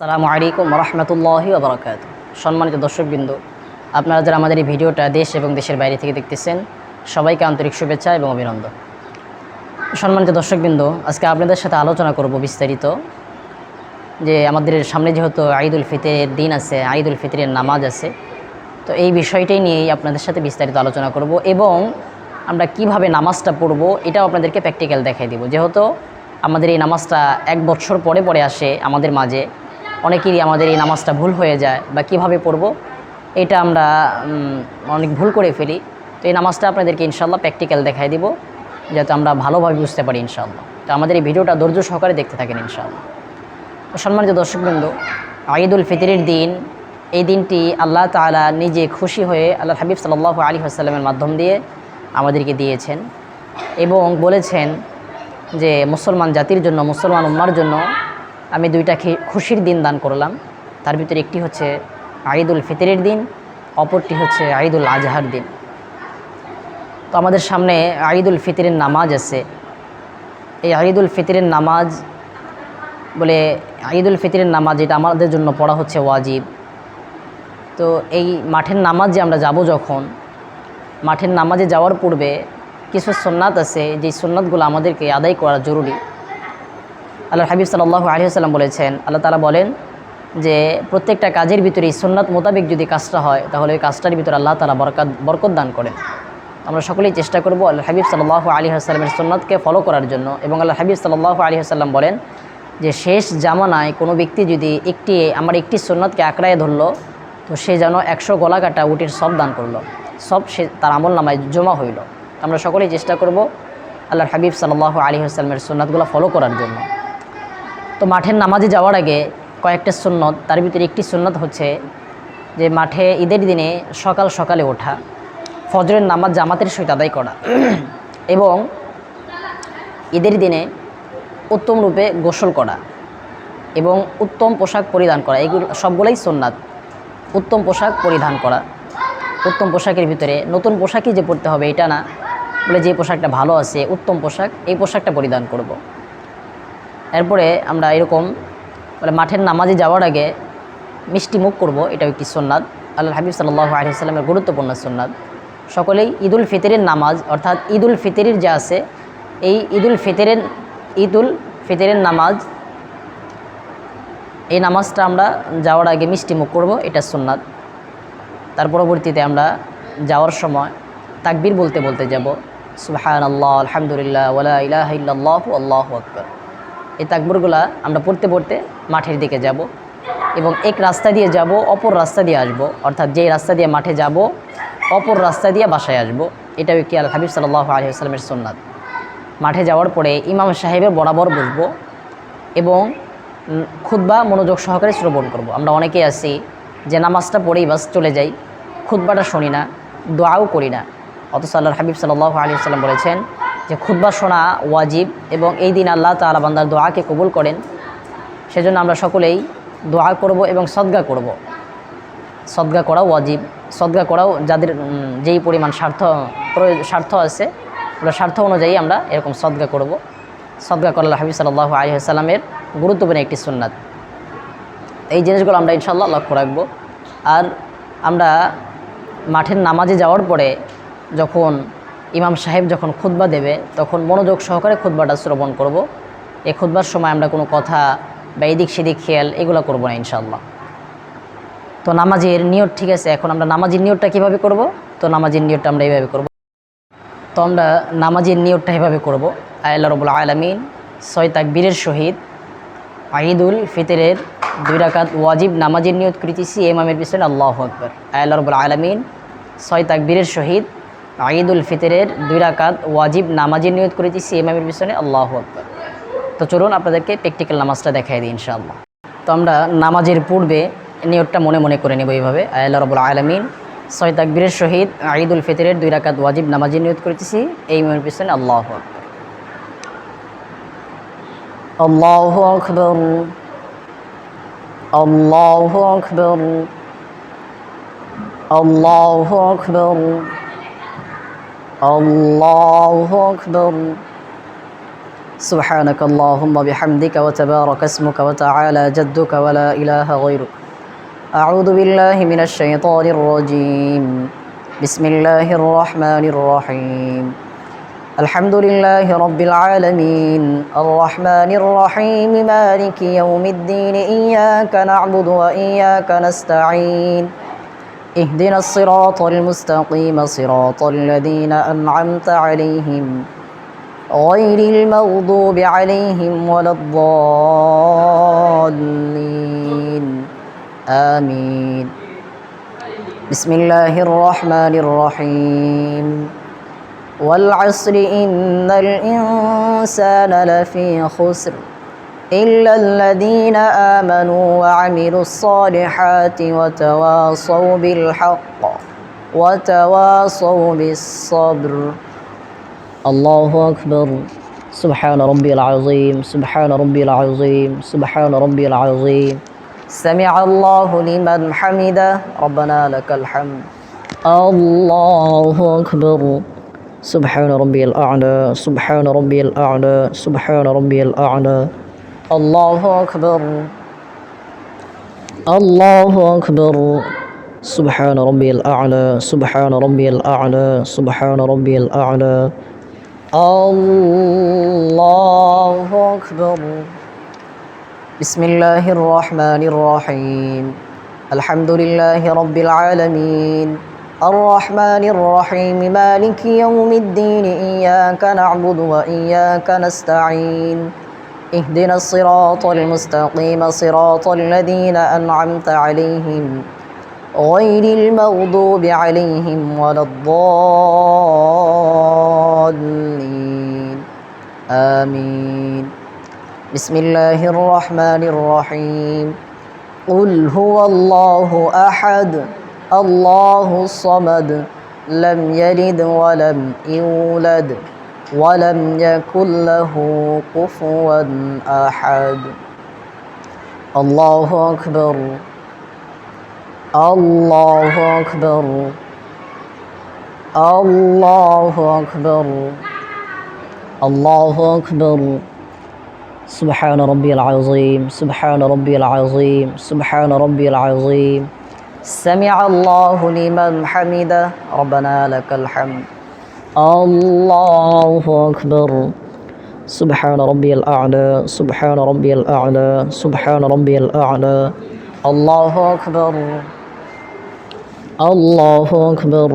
আসসালামু আলাইকুম রহমতুল্লাহি ওয়া বারাকাতুহু। সম্মানিত দর্শকবৃন্দ, আপনারা যারা আমাদের এই ভিডিওটা দেশ এবং দেশের বাইরে থেকে দেখতেছেন, সবাইকে আন্তরিক শুভেচ্ছা এবং অভিনন্দন। সম্মানিত দর্শকবৃন্দ, আজকে আপনাদের সাথে আলোচনা করব বিস্তারিত যে আমাদের সামনে যেহেতু ঈদুল ফিতরের দিন আছে, ঈদুল ফিতরের নামাজ আছে, তো এই বিষয়টাই নিয়েই আপনাদের সাথে বিস্তারিত আলোচনা করব এবং আমরা কিভাবে নামাজটা পড়ব এটাও আপনাদেরকে প্র্যাকটিক্যাল দেখাই দিব। যেহেতু আমাদের এই নামাজটা এক বছর পরে পরে আসে আমাদের মাঝে, অনেকেরই আমাদের এই নামাজটা ভুল হয়ে যায় বা কিভাবে পড়ব এটা আমরা অনেক ভুল করে ফেলি। তো এই নামাজটা আপনাদেরকে ইনশাআল্লাহ প্র্যাকটিক্যাল দেখাই দিব যাতে আমরা ভালোভাবে বুঝতে পারি ইনশাআল্লাহ। তো আমাদের এই ভিডিওটা ধৈর্য সহকারে দেখতে থাকেন ইনশাআল্লাহ। তো সম্মানিত দর্শকবৃন্দ, ঈদুল ফিতরের দিন, এই দিনটি আল্লাহ তাআলা নিজে খুশি হয়ে আল্লাহ হাবিব সাল্লাল্লাহু আলাইহি ওয়াসাল্লামের মাধ্যম দিয়ে আমাদেরকে দিয়েছেন এবং বলেছেন যে মুসলমান জাতির জন্য, মুসলমান উম্মার জন্য আমি দুইটা খুশির দিন দান করলাম। তার ভিতরে একটি হচ্ছে ঈদুল ফিতরের দিন, অপরটি হচ্ছে ঈদুল আজহার দিন। তো আমাদের সামনে ঈদুল ফিতরের নামাজ আছে। এই ঈদুল ফিতরের নামাজ বলে, ঈদুল ফিতরের নামাজ এটা আমাদের জন্য পড়া হচ্ছে ওয়াজিব। তো এই মাঠের নামাজ যে আমরা যাব, যখন মাঠের নামাজে যাওয়ার পূর্বে কিছু সুন্নাত আছে, যেই সুন্নাতগুলো আমাদেরকে আদায় করা জরুরি। আল্লাহ হাবিব সাল্লাল্লাহু আলাইহি ওয়াসাল্লাম বলেছেন, আল্লাহ তাআলা বলেন যে প্রত্যেকটা কাজের ভিতরে সুন্নাত মোতাবেক যদি কাজটা হয় তাহলে ওই কাজটার ভিতরে আল্লাহ তাআলা বরকত দান করেন। আমরা সকলেই চেষ্টা করব আল্লাহ হাবিব সাল্লাল্লাহু আলাইহি ওয়াসাল্লামের সুন্নাতকে ফলো করার জন্য। এবং আল্লাহ হাবিব সাল্লাল্লাহু আলাইহি ওয়াসাল্লাম বলেন যে শেষ জামানায় কোনো ব্যক্তি যদি আমার একটি সুন্নাতকে আঁকড়ায় ধরলো, তো সে যেন 100 গলা কাটা উটের সব দান করলো, সব সে তার আমল নামায় জমা হইল। আমরা সকলেই চেষ্টা করব আল্লাহর হাবিব সাল্লাল্লাহু আলাইহি ওয়াসাল্লামের সুন্নাতগুলো ফলো করার জন্য। তো মাঠের নামাজে যাওয়ার আগে কয়েকটা সুন্নত, তার ভিতরে একটি সুন্নত হচ্ছে যে মাঠে ঈদের দিনে সকাল সকালে ওঠা, ফজরের নামাজ জামাতের সহিত আদায় করা এবং ঈদের দিনে উত্তম রূপে গোসল করা এবং উত্তম পোশাক পরিধান করা। এগুলো সবগুলোই সুন্নাত। উত্তম পোশাক পরিধান করা, উত্তম পোশাকের ভিতরে নতুন পোশাকই যে পরতে হবে এটা না, বলে যে পোশাকটা ভালো আছে উত্তম পোশাক, এই পোশাকটা পরিধান করব। এরপরে আমরা এরকম বলে মাঠের নামাজে যাওয়ার আগে মিষ্টি মুখ করব, এটাও একটি সুন্নাত, আল্লাহ হাবিব সাল্লাল্লাহু আলাইহি ওয়াসাল্লামের গুরুত্বপূর্ণ সুন্নাত। সকলেই ঈদুল ফিতরের নামাজ, অর্থাৎ ঈদুল ফিতরের যে আছে, এই ঈদুল ফিতরের নামাজ, এই নামাজটা আমরা যাওয়ার আগে মিষ্টি মুখ করব, এটা সুন্নাত। তার পরবর্তীতে আমরা যাওয়ার সময় তাকবীর বলতে বলতে যাব, সুবহানাল্লাহ, আলহামদুলিল্লাহ, ওয়ালা ইলাহা ইল্লাল্লাহু আল্লাহু আকবার। এই তাকবীরগুলা আমরা পড়তে পড়তে মাঠের দিকে যাব এবং এক রাস্তা দিয়ে যাব, অপর রাস্তা দিয়ে আসব, অর্থাৎ যেই রাস্তা দিয়ে মাঠে যাব অপর রাস্তা দিয়ে বাসায় আসব। এটাও কি আল্লাহ হাবিব সাল্লাল্লাহু আলাইহি ওয়াসাল্লামের সুন্নাত। মাঠে যাওয়ার পরে ইমাম সাহেবের বরাবর বসব এবং খুতবা মনোযোগ সহকারে শ্রবণ করব। আমরা অনেকেই আছি যে নামাজটা পড়েই বাস চলে যাই, খুতবাটা শুনি না, দোয়াও করি না। অথচ আল্লাহর হাবিব সাল্লাল্লাহু আলাইহি ওয়াসাল্লাম বলেছেন যে খুতবা শোনা ওয়াজিব এবং এই দিন আল্লাহ তাআলা বান্দার দোয়াকে কবুল করেন। সেজন্য আমরা সকলেই দোয়া করব এবং সদকা করব। সদকা করাও ওয়াজিব। সদকা করাও যাদের যেই পরিমাণ স্বার্থ আছে, ওরা স্বার্থ অনুযায়ী আমরা এরকম সদকা করব। সদকা করা হাবিব সাল্লাল্লাহু আলাইহি ওয়াসাল্লামের গুরুত্বপূর্ণ একটি সুন্নাত। এই জিনিসগুলো আমরা ইনশাআল্লাহ লক্ষ্য রাখব। আর আমরা মাঠের নামাজে যাওয়ার পরে যখন ইমাম সাহেব যখন খুতবা দেবে তখন মনোযোগ সহকারে খুতবাটা শ্রবণ করব। এই খুতবার সময় আমরা কোনো কথা বা এদিক সেদিক খেয়াল এগুলো করব না ইনশাআল্লাহ। তো নামাজের নিয়ত ঠিক আছে, এখন আমরা নামাজের নিয়তটা কীভাবে করব? তো নামাজের নিয়তটা আমরা এইভাবে করব। তো আমরা নামাজের নিয়তটা এভাবে করব, আল্লাহ রাব্বুল আলামিন 6 তাকবীরের সহিত ঈদুল ফিতরের 2 রাকাত ওয়াজিব নামাজের নিয়ত করিতেছি ইমামের পিছনে আল্লাহু আকবার। আল্লাহ রাব্বুল আলামিন 6 তাকবীরের সহিত ঈদুল ফিতরের 2 রাকাত ওয়াজিব নামাজের নিয়ত করিতেছি ইমামের পিছনে আল্লাহু আকবার। তো চলুন আপনাদেরকে প্র্যাকটিক্যাল নামাজটা দেখাই দিই ইনশাআল্লাহ। তো আমরা নামাজের পূর্বে নিয়তটা মনে মনে করে নেব এইভাবে, আল্লাহ রাব্বুল আলামিন 6 তাকবীরের সহিত ঈদুল ফিতরের 2 রাকাত ওয়াজিব নামাজের নিয়ত করিতেছি এই ইমামের পিছনে আল্লাহু আকবার। আল্লাহু আকবার, আল্লাহু আকবার, আল্লাহু আকবার, আল্লাহু আকবার। سبحانك اللهم بحمدك وتبارك اسمك وتعالى جدك ولا إله غيرك أعوذ بالله من الشيطان الرجيم بسم الله الرحمن الرحيم الحمد لله رب العالمين الرحمن الرحيم مالك يوم الدين إياك نعبد وإياك نستعين اهدنا الصراط المستقيم صراط الذين أنعمت عليهم غير المغضوب عليهم ولا الضالين آمين بسم الله الرحمن الرحيم والعصر إن الإنسان لفي خسر إلا الذين آمنوا وعملوا الصالحات وتواصوا بالحق وتواصوا بالصبر الله أكبر سبحان ربي العظيم سبحان ربي العظيم سبحان ربي العظيم سمع الله لمن حمده ربنا لك الحمد الله أكبر سبحان ربي الأعلى سبحان ربي الأعلى سبحان ربي الأعلى الله أكبر الله أكبر سبحان ربي الأعلى سبحان ربي الأعلى سبحان ربي الأعلى الله أكبر بسم الله الرحمن الرحيم الحمد لله رب العالمين الرحمن الرحيم مالك يوم الدين إياك نعبد وإياك نستعين اهدنا الصراط المستقيم صراط الذين أنعمت عليهم غير المغضوب عليهم ولا الضالين آمين بسم الله الرحمن الرحيم قل هو الله أحد الله الصمد لم يلد ولم يولد ولم يكن له كفوا أحد الله أكبر الله أكبر الله أكبر الله أكبر سبحان ربي العظيم سبحان ربي العظيم سبحان ربي العظيم سمع الله لمن حمده ربنا لك الحمد الله أكبر سبحان ربي الأعلى سبحان ربي الأعلى سبحان ربي الأعلى الله أكبر الله أكبر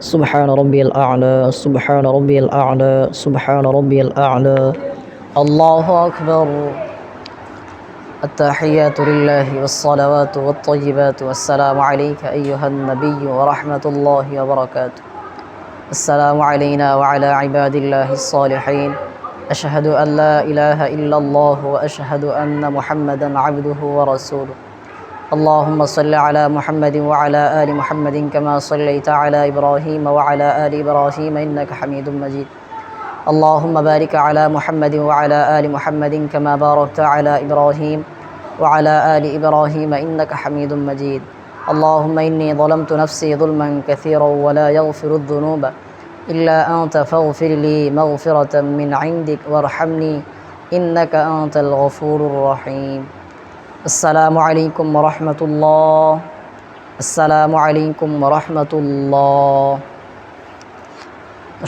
سبحان ربي الأعلى سبحان ربي الأعلى سبحان ربي الأعلى الله أكبر التحيات لله والصلوات والطيبات والسلام عليك أيها النبي ورحمة الله وبركاته السلام علينا وعلى عباد الله الصالحين أشهد أن لا إله إلا الله وأشهد أن محمدا عبده ورسوله اللهم صل على محمد وعلى آل محمد كما صليت على إبراهيم وعلى آل إبراهيم إنك حميد مجيد اللهم بارك على محمد وعلى آل محمد كما باركت على إبراهيم وعلى آل إبراهيم إنك حميد مجيد اللهم إني ظلمت نفسي ظلما كثيرا ولا يغفر الذنوب إلا أنت فاغفر لي مغفرة من عندك وارحمني إنك أنت الغفور الرحيم السلام عليكم ورحمة الله السلام عليكم ورحمة الله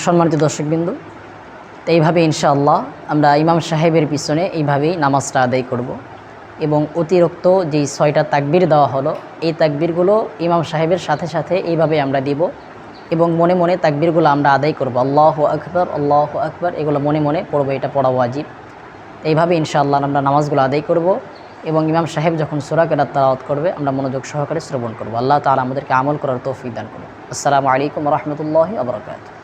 সম্মানিত দর্শকবৃন্দ, এইভাবে ইনশাআল্লাহ আমরা ইমাম সাহেবের পিছনে এইভাবেই নামাজটা আদায় করব এবং অতিরিক্ত যেই 6টা তাকবীর দেওয়া হলো এই তাকবীরগুলো ইমাম সাহেবের সাথে সাথে এইভাবে আমরা দিব এবং মনে মনে তাকবীরগুলো আমরা আদায় করব আল্লাহু আকবার এগুলো মনে মনে পড়ব, এটা পড়া ওয়াজিব। এইভাবে ইনশাআল্লাহ আমরা নামাজগুলো আদায় করব এবং ইমাম সাহেব যখন সূরা কেরাত তেলাওয়াত করবে আমরা মনোযোগ সহকারে শ্রবণ করব। আল্লাহ তাআলা আমাদেরকে আমল করার তৌফিক দান করুন। আসসালামু আলাইকুম ওয়া রাহমাতুল্লাহি ওয়া বারাকাতুহু।